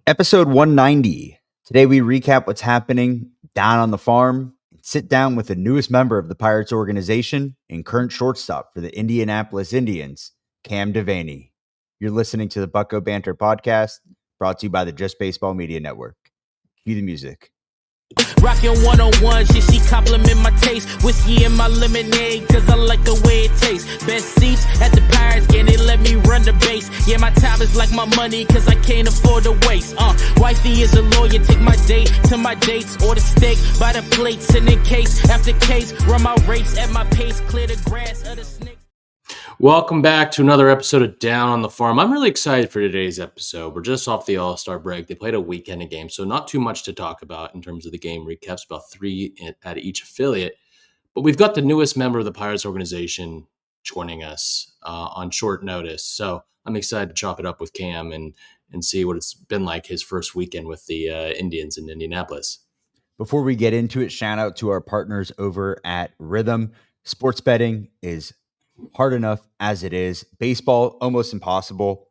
Episode 190. Today we recap what's happening down on the farm and sit down with the newest member of the Pirates organization and current shortstop for the Indianapolis Indians, Cam Devanney. You're listening to the Bucko Banter podcast, brought to you by the Just Baseball Media Network. Cue the music. Rockin' 101, she compliment my taste. Whiskey in my lemonade, cause I like the way it tastes. Best seats at the Pirates, can they let me run the base? Yeah, my time is like my money, cause I can't afford to waste. Wifey is a lawyer, take my date to my dates. Order steak by the plate, send in case after case. Run my race at my pace, clear the grass of the snake. Welcome back to another episode of Down on the Farm. I'm really excited for today's episode. We're just off the All-Star break. They played a weekend of games, so not too much to talk about in terms of the game recaps, about 3 at each affiliate. But we've got the newest member of the Pirates organization joining us on short notice. So I'm excited to chop it up with Cam and see what it's been like his first weekend with the Indians in Indianapolis. Before we get into it, shout out to our partners over at Rhythm. Sports betting is hard enough as it is. Baseball, almost impossible.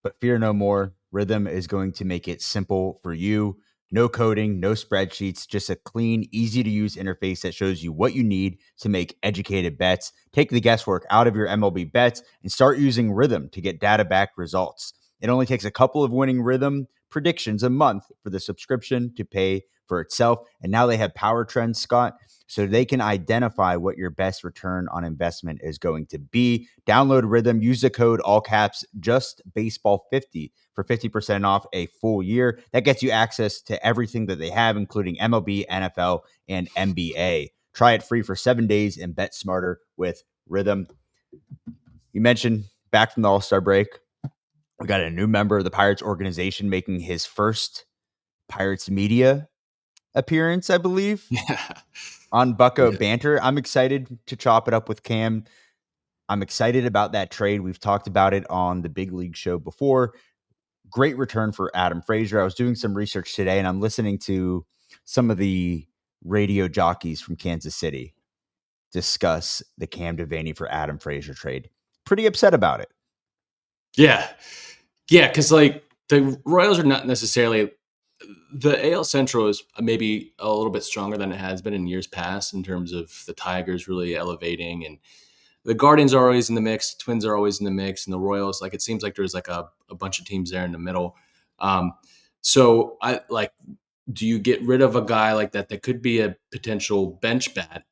But fear no more. Rhythm is going to make it simple for you. No coding, no spreadsheets, just a clean, easy-to-use interface that shows you what you need to make educated bets. Take the guesswork out of your MLB bets and start using Rhythm to get data-backed results. It only takes a couple of winning Rhythm predictions a month for the subscription to pay for itself. And now they have power trends, Scott, so they can identify what your best return on investment is going to be. Download Rhythm, use the code all caps just baseball 50 for 50% off a full year. That gets you access to everything that they have, including MLB, NFL, and NBA. Try it free for 7 days and bet smarter with Rhythm. You mentioned back from the All-Star break, we got a new member of the Pirates organization making his first Pirates media appearance, I believe. Yeah. On Bucko Banter. I'm excited to chop it up with Cam. I'm excited about that trade. We've talked about it on the Big League show before. Great return for Adam Frazier. I was doing some research today, and I'm listening to some of the radio jockeys from Kansas City discuss the Cam Devanney for Adam Frazier trade. Pretty upset about it. Yeah, because like the Royals are not necessarily – the AL Central is maybe a little bit stronger than it has been in years past in terms of the Tigers really elevating, and the Guardians are always in the mix, the Twins are always in the mix, and the Royals, like it seems like there's like a bunch of teams there in the middle. So I like, do you get rid of a guy like that could be a potential bench bat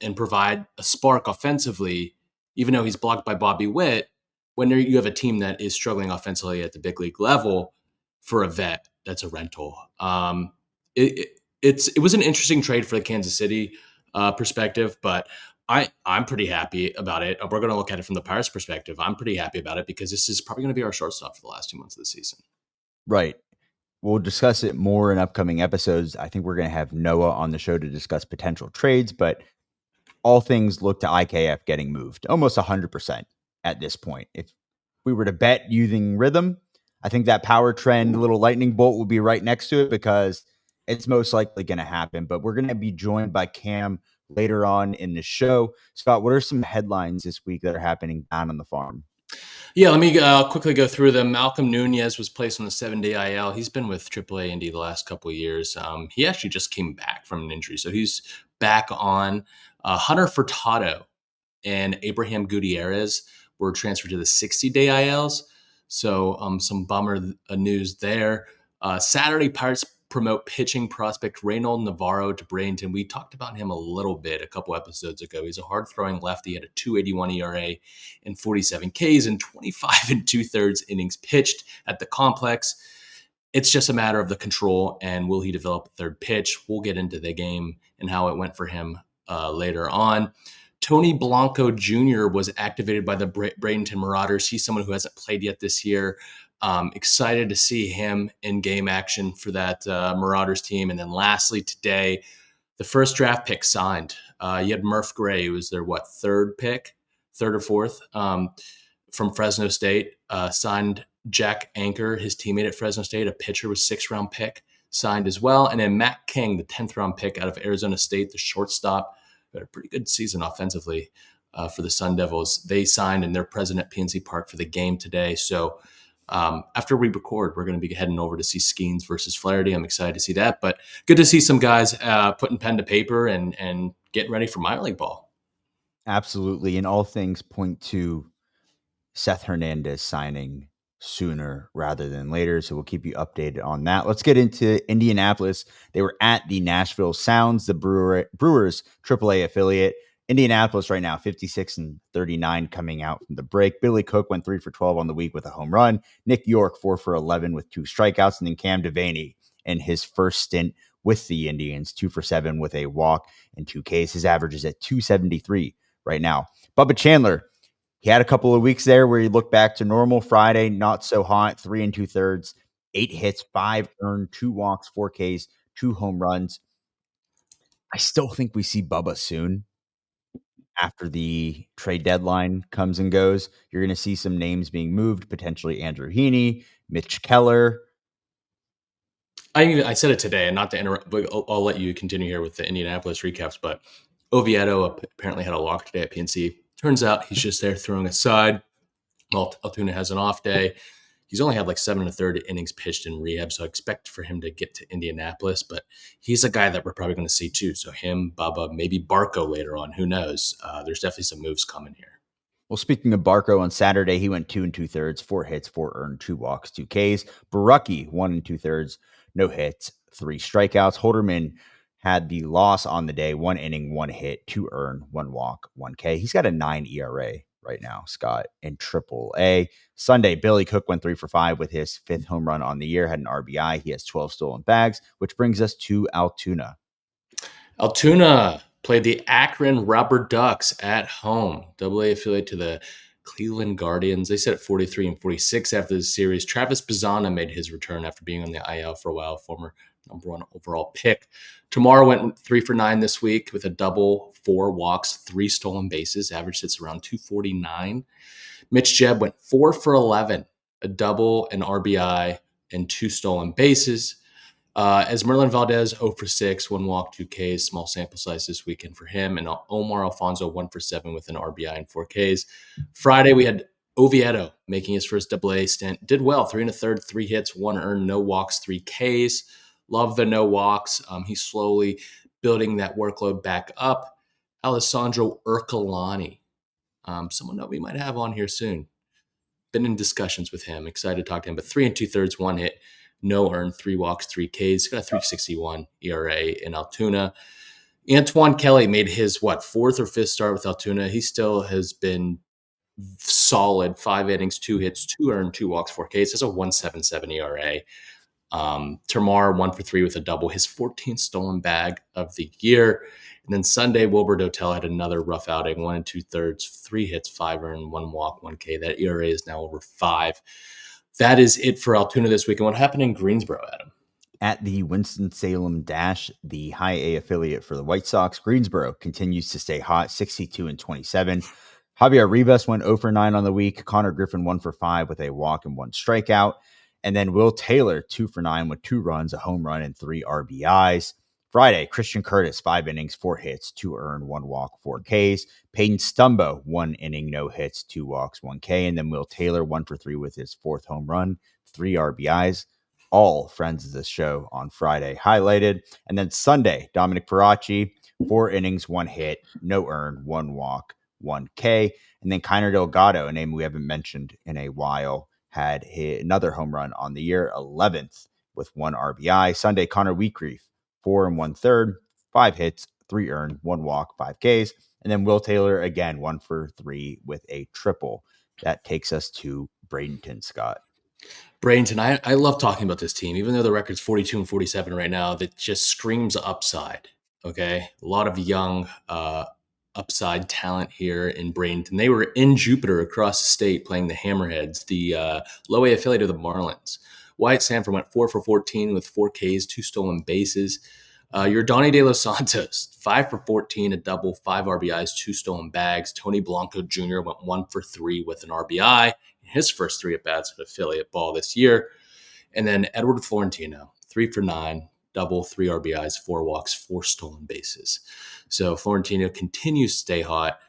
and provide a spark offensively, even though he's blocked by Bobby Witt, when you have a team that is struggling offensively at the big league level for a vet that's a rental? It was an interesting trade for the Kansas City perspective, but I'm pretty happy about it. We're going to look at it from the Pirates perspective. I'm pretty happy about it because this is probably going to be our shortstop for the last 2 months of the season. Right. We'll discuss it more in upcoming episodes. I think we're going to have Noah on the show to discuss potential trades, but all things look to IKF getting moved almost 100% at this point. If we were to bet using Rhythm, I think that power trend little lightning bolt will be right next to it because it's most likely going to happen. But we're going to be joined by Cam later on in the show. Scott, what are some headlines this week that are happening down on the farm? Yeah, let me quickly go through them. Malcolm Nunez was placed on the 7-day IL. He's been with AAA Indy the last couple of years. He actually just came back from an injury, so he's back on. Hunter Furtado and Abraham Gutierrez were transferred to the 60-day ILs. So some bummer news there. Saturday, Pirates promote pitching prospect Reynald Navarro to Bradenton. We talked about him a little bit a couple episodes ago. He's a hard-throwing lefty, had a 2.81 ERA and 47 Ks and 25 2/3 innings pitched at the complex. It's just a matter of the control and will he develop a third pitch? We'll get into the game and how it went for him later on. Tony Blanco Jr. was activated by the Bradenton Marauders. He's someone who hasn't played yet this year. Excited to see him in game action for that Marauders team. And then lastly, today, the first draft pick signed. You had Murph Gray, who was their, third or fourth from Fresno State, signed Jack Anchor, his teammate at Fresno State, a pitcher with 6th-round pick, signed as well. And then Matt King, the 10th-round pick out of Arizona State, the shortstop, had a pretty good season offensively for the Sun Devils. They signed and they're present at PNC Park for the game today. So After we record, we're going to be heading over to see Skeens versus Flaherty. I'm excited to see that, but good to see some guys putting pen to paper and getting ready for minor league ball. Absolutely. And all things point to Seth Hernandez signing sooner rather than later. So we'll keep you updated on that. Let's get into Indianapolis. They were at the Nashville Sounds, the Brewers AAA affiliate. Indianapolis right now, 56-39 coming out from the break. Billy Cook went 3 for 12 on the week with a home run. Nick York, 4 for 11 with 2 strikeouts. And then Cam Devanney in his first stint with the Indians, 2 for 7 with a walk and 2 Ks. His average is at 273 right now. Bubba Chandler, he had a couple of weeks there where he looked back to normal. Friday, not so hot, 3 2/3, 8 hits, 5 earned, 2 walks, 4 Ks, 2 home runs. I still think we see Bubba soon after the trade deadline comes and goes. You're going to see some names being moved, potentially Andrew Heaney, Mitch Keller. I said it today, and not to interrupt, but I'll let you continue here with the Indianapolis recaps. But Oviedo apparently had a walk today at PNC. Turns out he's just there throwing a side. Altoona has an off day. He's only had like 7 1/3 innings pitched in rehab, so I expect for him to get to Indianapolis. But he's a guy that we're probably going to see too. So him, Bubba, maybe Barco later on. Who knows? There's definitely some moves coming here. Well, speaking of Barco, on Saturday, he went 2 2/3, 4 hits, 4 earned, 2 walks, 2 Ks. Barucki, 1 2/3, no hits, 3 strikeouts. Holderman had the loss on the day, 1 inning, 1 hit, 2 earned, 1 walk, 1 K. He's got a 9 ERA right now, Scott, in AAA. Sunday, Billy Cook went 3 for 5 with his 5th home run on the year, had an RBI. He has 12 stolen bags, which brings us to Altoona. Altoona played the Akron Rubber Ducks at home, AA affiliate to the Cleveland Guardians. They sit at 43-46 after the series. Travis Bazzana made his return after being on the IL for a while, former #1 overall pick. Tomorrow went 3 for 9 this week with a double, 4 walks, 3 stolen bases. Average sits around 249. Mitch Jebb went 4 for 11, a double, an RBI, and 2 stolen bases. As Merlin Valdez, 0 for 6, 1 walk, 2 Ks, small sample size this weekend for him. And Omar Alfonso, 1 for 7 with an RBI and 4 Ks. Friday, we had Oviedo making his first AA stint. Did well, 3 1/3, 3 hits, 1 earned, no walks, 3 Ks. Love the no walks. He's slowly building that workload back up. Alessandro Urcolani, someone that we might have on here soon. Been in discussions with him. Excited to talk to him. But 3 2/3, 1 hit, no earned, 3 walks, 3 Ks. Got a 3.61 ERA in Altoona. Antoine Kelly made his, 4th or 5th start with Altoona. He still has been solid. 5 innings, 2 hits, 2 earned, 2 walks, 4 Ks. Has a 1.77 ERA. Termar, 1 for 3 with a double. His 14th stolen bag of the year. And then Sunday, Wilbur Dotel had another rough outing, 1 2/3, 3 hits, 5 earned, 1 walk, 1 K. That ERA is now over 5. That is it for Altoona this week. And what happened in Greensboro, Adam? At the Winston-Salem Dash, the high A affiliate for the White Sox, Greensboro continues to stay hot, 62-27. Javier Rivas went 0 for 9 on the week. Connor Griffin 1 for 5 with a walk and 1 strikeout. And then Will Taylor 2 for 9 with 2 runs, a home run, and 3 RBIs. Friday, Christian Curtis, 5 innings, 4 hits, 2 earned, 1 walk, 4 Ks. Peyton Stumbo, 1 inning, no hits, 2 walks, 1 K. And then Will Taylor, 1 for 3 with his 4th home run, 3 RBIs. All friends of this show on Friday highlighted. And then Sunday, Dominic Parachi, 4 innings, 1 hit, no earned, 1 walk, 1 K. And then Kiner Delgado, a name we haven't mentioned in a while, had another home run on the year, 11th with 1 RBI. Sunday, Connor Weekreef, 4 1/3, 5 hits, 3 earned, 1 walk, 5 Ks. And then Will Taylor, again, 1 for 3 with a triple. That takes us to Bradenton, Scott. Bradenton, I love talking about this team, even though the record's 42-47 right now. That just screams upside. Okay, a lot of young upside talent here in Bradenton. They were in Jupiter across the state playing the Hammerheads, the low A affiliate of the Marlins. Wyatt Sanford went 4 for 14 with 4 Ks, 2 stolen bases. Your Donnie De Los Santos, 5 for 14, a double, 5 RBIs, 2 stolen bags. Tony Blanco Jr. went 1 for 3 with an RBI in his first 3 at-bats at affiliate ball this year. And then Edward Florentino, 3 for 9, double, 3 RBIs, 4 walks, 4 stolen bases. So Florentino continues to stay hot.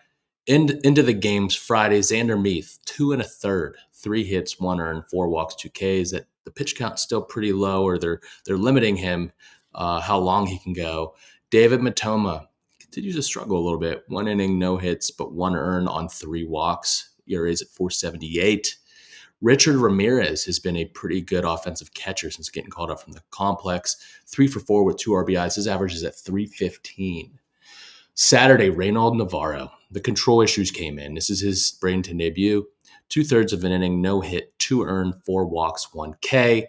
Into the games Friday, Xander Meath, 2 1/3, 3 hits, 1 earned, 4 walks, 2 Ks. That the pitch count's still pretty low, or they're limiting him how long he can go. David Matoma continues to struggle a little bit. 1 inning, no hits, but 1 earned on 3 walks. ERA's at 4.78. Richard Ramirez has been a pretty good offensive catcher since getting called up from the complex. 3 for 4 with 2 RBIs. His average is at 315. Saturday, Reynald Navarro. The control issues came in. This is his Bradenton debut. 2/3 of an inning, no hit, 2 earned, 4 walks, 1 K.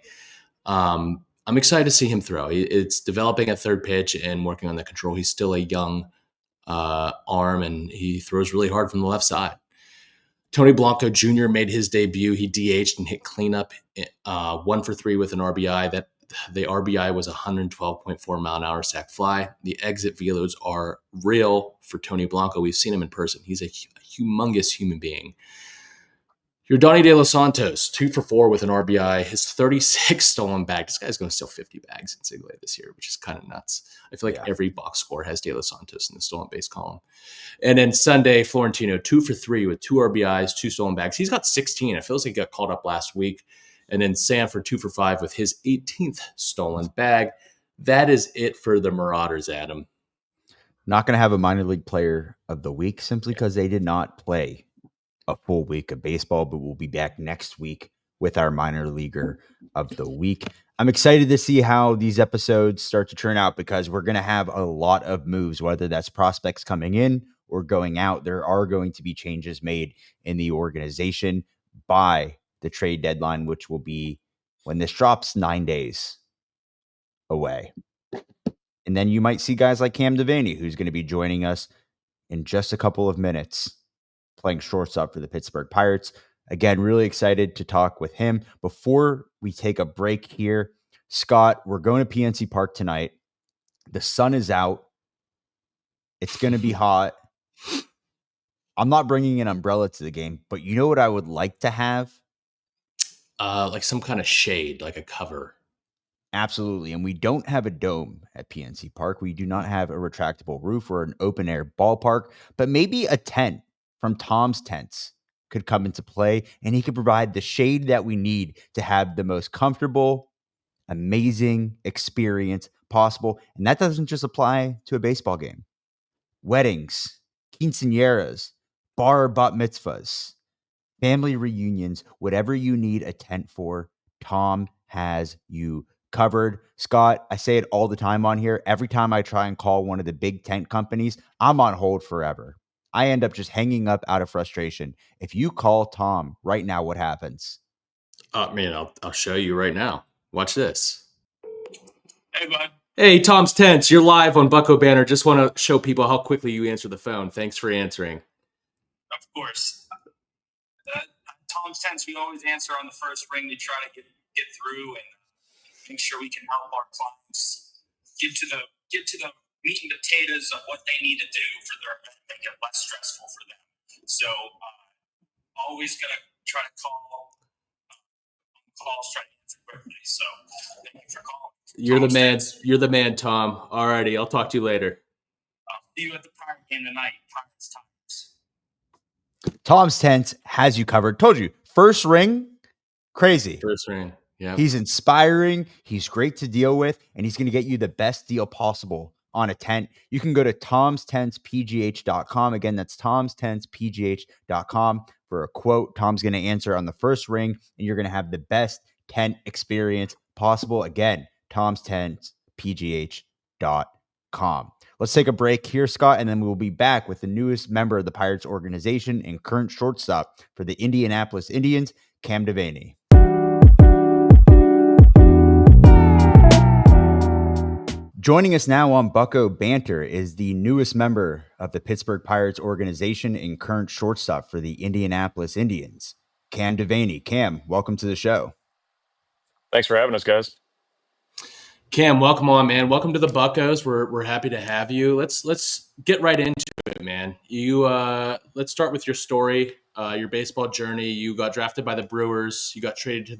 I'm excited to see him throw. It's developing at third pitch and working on the control. He's still a young arm, and he throws really hard from the left side. Tony Blanco Jr. made his debut. He DH'd and hit cleanup, 1 for 3 with an RBI. That the RBI was 112.4 mile an hour sac fly. The exit velos are real for Tony Blanco. We've seen him in person. He's a humongous human being. Donnie De Los Santos, 2 for 4 with an RBI. His 36 stolen bag. This guy's going to steal 50 bags in Single A this year, which is kind of nuts. I feel like every box score has De Los Santos in the stolen base column. And then Sunday, Florentino, 2 for 3 with 2 RBIs, 2 stolen bags. He's got 16. It feels like he got called up last week. And then Sanford, 2 for 5 with his 18th stolen bag. That is it for the Marauders, Adam. Not going to have a minor league player of the week simply because they did not play a full week of baseball, but we'll be back next week with our minor leaguer of the week. I'm excited to see how these episodes start to turn out because we're going to have a lot of moves, whether that's prospects coming in or going out. There are going to be changes made in the organization by the trade deadline, which will be when this drops 9 days away. And then you might see guys like Cam Devanney, who's going to be joining us in just a couple of minutes, playing shortstop for the Pittsburgh Pirates. Again, really excited to talk with him. Before we take a break here, Scott, we're going to PNC Park tonight. The sun is out. It's going to be hot. I'm not bringing an umbrella to the game, but you know what I would like to have? Like some kind of shade, like a cover. Absolutely. And we don't have a dome at PNC Park. We do not have a retractable roof or an open air ballpark, but maybe a tent from Tom's Tents could come into play, and he could provide the shade that we need to have the most comfortable, amazing experience possible. And that doesn't just apply to a baseball game. Weddings, quinceañeras, bar bat mitzvahs, family reunions, whatever you need a tent for, Tom has you covered. Scott, I say it all the time on here. Every time I try and call one of the big tent companies, I'm on hold forever. I end up just hanging up out of frustration. If you call Tom right now, what happens? I'll show you right now. Watch this. Hey, bud. Hey, Tom's Tents. You're live on Bucko Banner. Just want to show people how quickly you answer the phone. Thanks for answering. Of course. Tom's Tents, we always answer on the first ring to try to get through and make sure we can help our clients get to the meat and potatoes of what they need to do for their event, make it less stressful for them. So always going to try to call calls, try to answer quickly. So thank you for calling. You're the man. You're the man, Tom. Alrighty, I'll talk to you later. I'll see you at the Pirate game tonight. Pirates Tigers. Tom's Tents has you covered. Told you, first ring, crazy. First ring. Yeah. He's inspiring. He's great to deal with, and he's going to get you the best deal possible on a tent. You can go to tomstentspgh.com. Again, that's tomstentspgh.com for a quote. Tom's going to answer on the first ring, and you're going to have the best tent experience possible. Again, tomstentspgh.com. Let's take a break here, Scott, and then we'll be back with the newest member of the Pirates organization and current shortstop for the Indianapolis Indians, Cam Devanney. Joining us now on Bucko Banter is the newest member of the Pittsburgh Pirates organization and current shortstop for the Indianapolis Indians, Cam Devanney. Cam, welcome to the show. Thanks for having us, guys. Cam, welcome on, man. Welcome to the Buccos. We're happy to have you. Let's get right into it, man. Let's start with your story, your baseball journey. You got drafted by the Brewers. You got traded to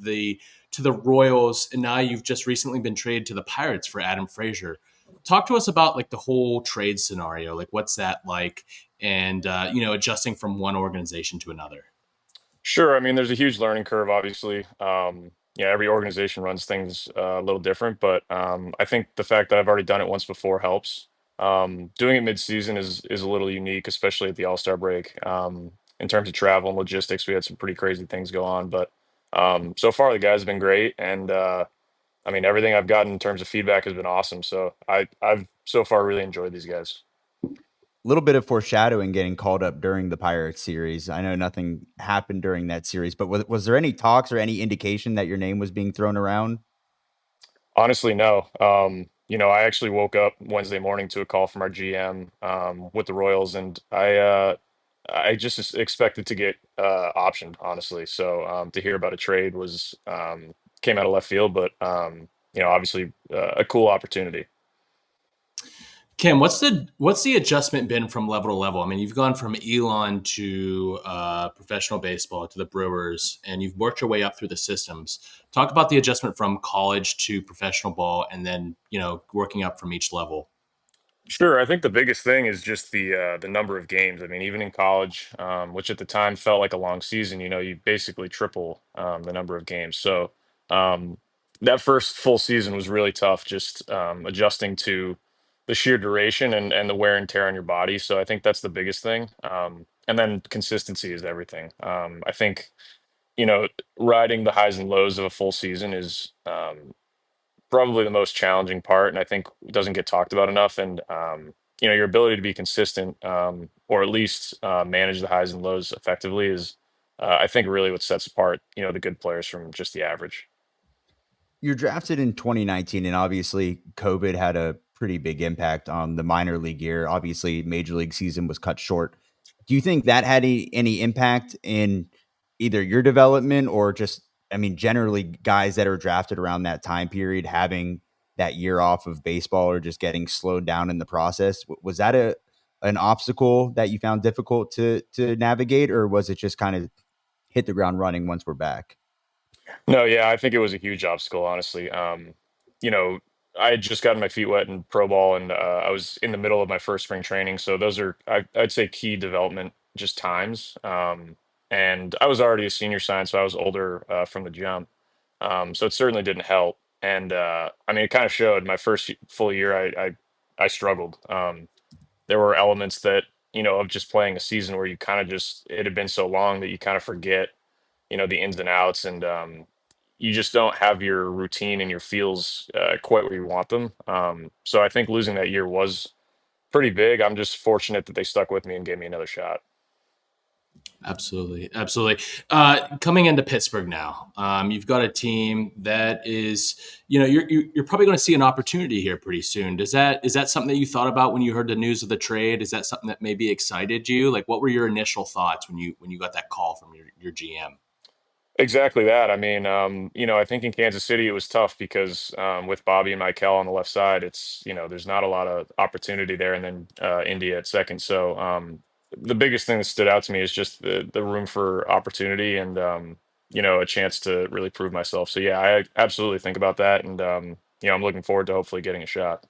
the Royals, and now you've just recently been traded to the Pirates for Adam Frazier. Talk to us about like the whole trade scenario. Like, what's that like? And adjusting from one organization to another. Sure. I mean, there's a huge learning curve, obviously. Yeah, every organization runs things a little different, but I think the fact that I've already done it once before helps. Doing it mid-season is a little unique, especially at the All-Star break. In terms of travel and logistics, we had some pretty crazy things go on, but so far the guys have been great, and I mean, everything I've gotten in terms of feedback has been awesome. So I've so far really enjoyed these guys. Little bit of foreshadowing getting called up during the Pirates series. I know nothing happened during that series, but was there any talks or any indication that your name was being thrown around? Honestly, no. I actually woke up Wednesday morning to a call from our GM with the Royals, and I just expected to get optioned, honestly. So to hear about a trade was came out of left field, but obviously a cool opportunity. Kim, what's the adjustment been from level to level? I mean, you've gone from Elon to professional baseball to the Brewers, and you've worked your way up through the systems. Talk about the adjustment from college to professional ball, and then working up from each level. Sure, I think the biggest thing is just the number of games. I mean, even in college, which at the time felt like a long season, you basically triple the number of games. So um, that first full season was really tough, just adjusting to the sheer duration and the wear and tear on your body. So I think that's the biggest thing. And then consistency is everything. I think you know riding the highs and lows of a full season is probably the most challenging part, and I think doesn't get talked about enough. And your ability to be consistent, or at least manage the highs and lows effectively, is I think really what sets apart the good players from just the average. You're drafted in 2019, and obviously COVID had a pretty big impact on the minor league year. Obviously, major league season was cut short. Do you think that had any impact in either your development or just, I mean, generally guys that are drafted around that time period having that year off of baseball or just getting slowed down in the process? Was that an obstacle that you found difficult to navigate, or was it just kind of hit the ground running once we're back? No, yeah, I think it was a huge obstacle, honestly. You know, I had just gotten my feet wet in pro ball, and I was in the middle of my first spring training. So those are, I'd say, key development just times. And I was already a senior sign, so I was older from the jump. So it certainly didn't help. And I mean, it kind of showed. My first full year, I struggled. There were elements that of just playing a season where you kind of just it had been so long that you kind of forget the ins and outs, and you just don't have your routine and your feels quite where you want them. So I think losing that year was pretty big. I'm just fortunate that they stuck with me and gave me another shot. Absolutely, absolutely. Coming into Pittsburgh now, you've got a team that is, you're probably going to see an opportunity here pretty soon. Is that something that you thought about when you heard the news of the trade? Is that something that maybe excited you? Like, what were your initial thoughts when you got that call from your GM? Exactly that. I mean, I think in Kansas City it was tough because with Bobby and Michael on the left side, it's there's not a lot of opportunity there, and then India at second. So the biggest thing that stood out to me is just the room for opportunity and a chance to really prove myself. So yeah, I absolutely think about that, and I'm looking forward to hopefully getting a shot.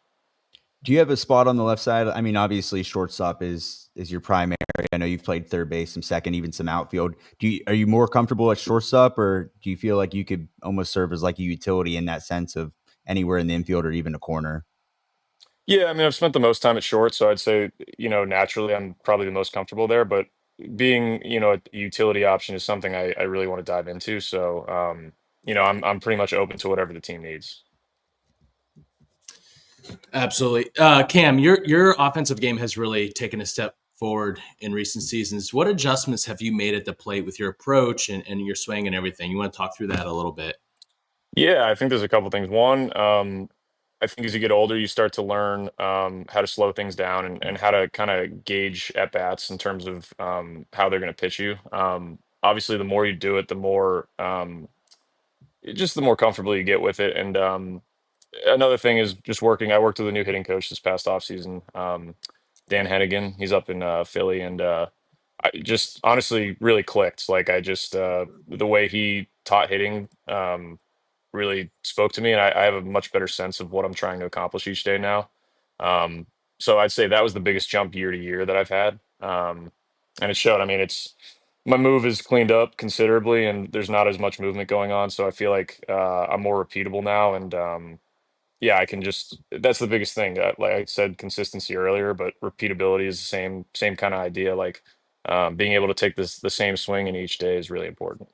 Do you have a spot on the left side? I mean, obviously, shortstop is your primary. I know you've played third base, some second, even some outfield. Are you more comfortable at shortstop, or do you feel like you could almost serve as like a utility in that sense of anywhere in the infield or even a corner? Yeah, I mean, I've spent the most time at short, so I'd say, naturally I'm probably the most comfortable there, but being, a utility option is something I really want to dive into. So, I'm pretty much open to whatever the team needs. Absolutely, Cam. Your offensive game has really taken a step forward in recent seasons. What adjustments have you made at the plate with your approach and your swing and everything? You want to talk through that a little bit? Yeah, I think there's a couple things. One, I think as you get older, you start to learn how to slow things down and how to kind of gauge at bats in terms of how they're going to pitch you. Obviously, the more you do it, the more just the more comfortable you get with it. And another thing is just working. I worked with a new hitting coach this past offseason, Dan Hennigan. He's up in Philly, and I just honestly really clicked. Like I just the way he taught hitting really spoke to me, and I have a much better sense of what I'm trying to accomplish each day now. So I'd say that was the biggest jump year to year that I've had. And it showed. I mean, my move is cleaned up considerably, and there's not as much movement going on. So I feel like I'm more repeatable now, and yeah, I can just. That's the biggest thing. Like I said, consistency earlier, but repeatability is the same kind of idea. Like being able to take the same swing in each day is really important.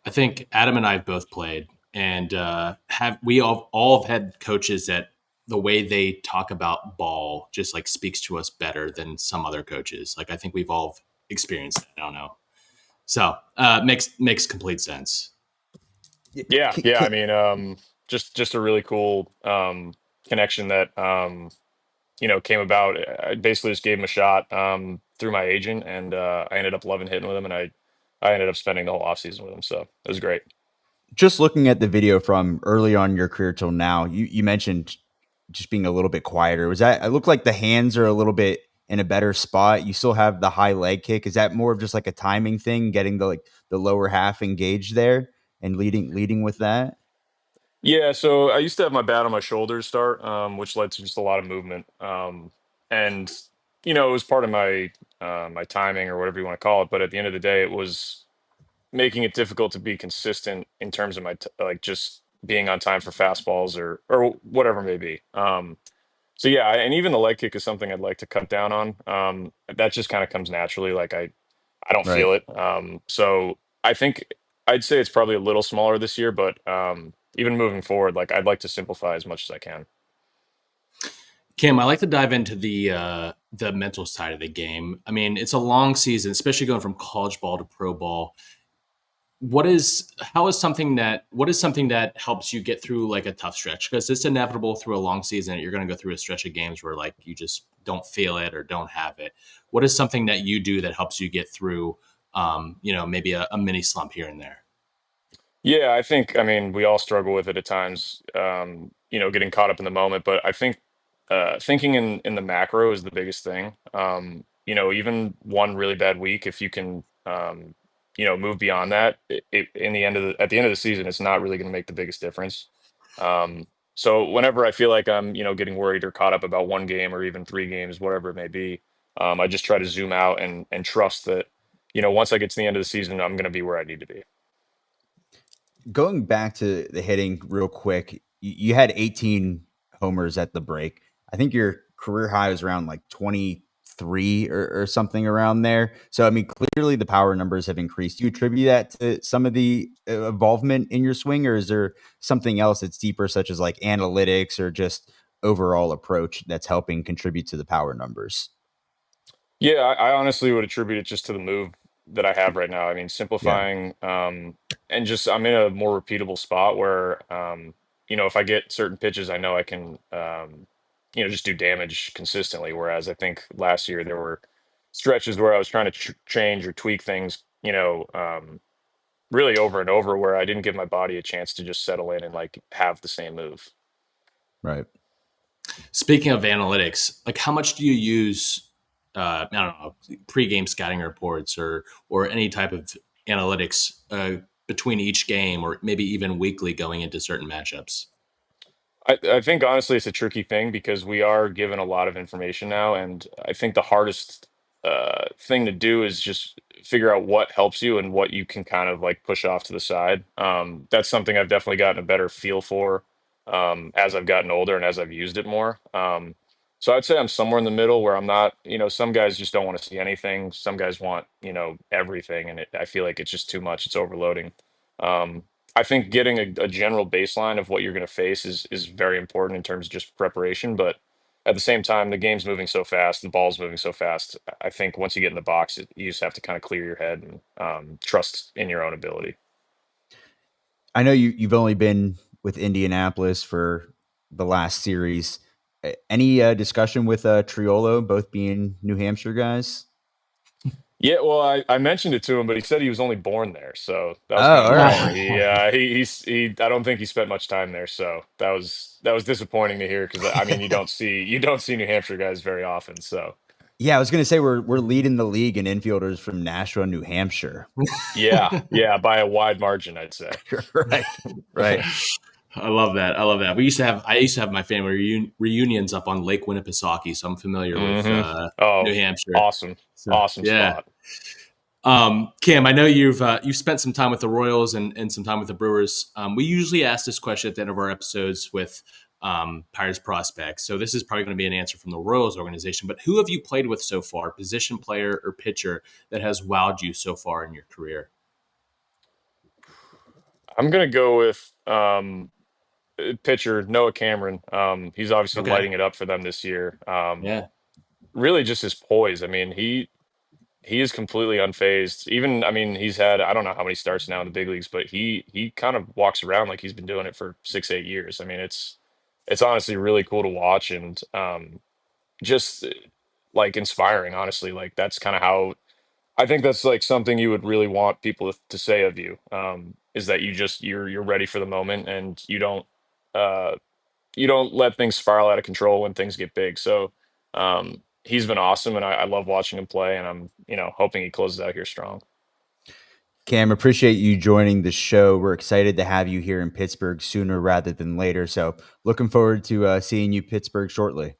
I think Adam and I have both played, and have we all have had coaches that the way they talk about ball just like speaks to us better than some other coaches. Like I think we've all experienced that. I don't know. So makes complete sense. Yeah, yeah. I mean, just a really cool connection that came about. I basically just gave him a shot through my agent, and I ended up loving hitting with him, and I ended up spending the whole offseason with him. So it was great. Just looking at the video from early on in your career till now, you mentioned just being a little bit quieter. Was that? It looked like the hands are a little bit in a better spot. You still have the high leg kick. Is that more of just like a timing thing, getting the lower half engaged there and leading with that? Yeah, so I used to have my bat on my shoulders start, which led to just a lot of movement. And it was part of my timing or whatever you want to call it. But at the end of the day, it was making it difficult to be consistent in terms of like just being on time for fastballs or whatever it may be. So yeah, and even the leg kick is something I'd like to cut down on. That just kind of comes naturally. Like I don't Right. feel it. So I think I'd say it's probably a little smaller this year, but even moving forward, like I'd like to simplify as much as I can. Kim, I like to dive into the mental side of the game. I mean, it's a long season, especially going from college ball to pro ball. What is something that helps you get through like a tough stretch? Because it's inevitable through a long season. You're going to go through a stretch of games where like you just don't feel it or don't have it. What is something that you do that helps you get through, maybe a mini slump here and there? Yeah, I mean, we all struggle with it at times, getting caught up in the moment. But I think thinking in the macro is the biggest thing. Even one really bad week, if you can, move beyond that, at the end of the season, it's not really going to make the biggest difference. So whenever I feel like I'm, getting worried or caught up about one game or even three games, whatever it may be, I just try to zoom out and trust that, once I get to the end of the season, I'm going to be where I need to be. Going back to the hitting real quick, you had 18 homers at the break. I think your career high was around like 23 or something around there. So, I mean, clearly the power numbers have increased. Do you attribute that to some of the involvement in your swing, or is there something else that's deeper, such as like analytics or just overall approach that's helping contribute to the power numbers? Yeah, I honestly would attribute it just to the move that I have right now. I mean, Yeah, simplifying, and just I'm in a more repeatable spot where, if I get certain pitches, I know I can, just do damage consistently. Whereas I think last year there were stretches where I was trying to change or tweak things, really over and over, where I didn't give my body a chance to just settle in and like have the same move. right. Speaking of analytics, like how much do you use? I don't know, pregame scouting reports or any type of analytics between each game, or maybe even weekly going into certain matchups. I think honestly it's a tricky thing because we are given a lot of information now, and I think the hardest thing to do is just figure out what helps you and what you can kind of like push off to the side. That's something I've definitely gotten a better feel for as I've gotten older and as I've used it more. So I'd say I'm somewhere in the middle where I'm not, some guys just don't want to see anything. Some guys want, everything, and I feel like it's just too much. It's overloading. Um, I think getting a general baseline of what you're going to face is very important in terms of just preparation. But at the same time, the game's moving so fast, the ball's moving so fast. I think once you get in the box, you just have to kind of clear your head and trust in your own ability. I know you've only been with Indianapolis for the last series. Any discussion with Triolo, both being New Hampshire guys? Yeah, well, I mentioned it to him, but he said he was only born there, so that was Oh, kind of all a right. bummer. He I don't think he spent much time there, so that was disappointing to hear because I mean you don't see New Hampshire guys very often, so Yeah, I was gonna say we're leading the league in infielders from Nashua, New Hampshire. yeah, yeah, by a wide margin, I'd say. Right, right. I love that. I love that. I used to have my family reunions up on Lake Winnipesaukee, so I'm familiar with Oh, New Hampshire. awesome. So Awesome yeah. spot. Cam, I know you've spent some time with the Royals and some time with the Brewers. We usually ask this question at the end of our episodes with Pirates prospects. So this is probably going to be an answer from the Royals organization. But who have you played with so far, position player or pitcher, that has wowed you so far in your career? I'm gonna go with pitcher Noah Cameron. He's obviously Okay. lighting it up for them this year. Yeah. Really just his poise. I mean, he is completely unfazed. Even, I mean, he's had I don't know how many starts now in the big leagues, but he kind of walks around like he's been doing it for 6 8 years. I mean, it's honestly really cool to watch and just like inspiring. Honestly, like that's kind of how I think that's like something you would really want people to say of you. Is that you're ready for the moment and uh, you don't let things spiral out of control when things get big. So he's been awesome, and I love watching him play, and I'm hoping he closes out here strong. Cam, appreciate you joining the show. We're excited to have you here in Pittsburgh sooner rather than later. So looking forward to seeing you Pittsburgh shortly.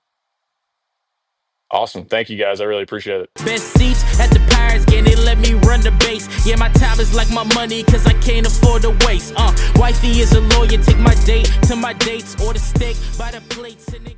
Awesome, thank you guys. I really appreciate it. Best seats at the Pirates game, they let me run the base. Yeah, my time is like my money, cause I can't afford to waste. Wifey is a lawyer, take my date to my dates or the steak by the plates. And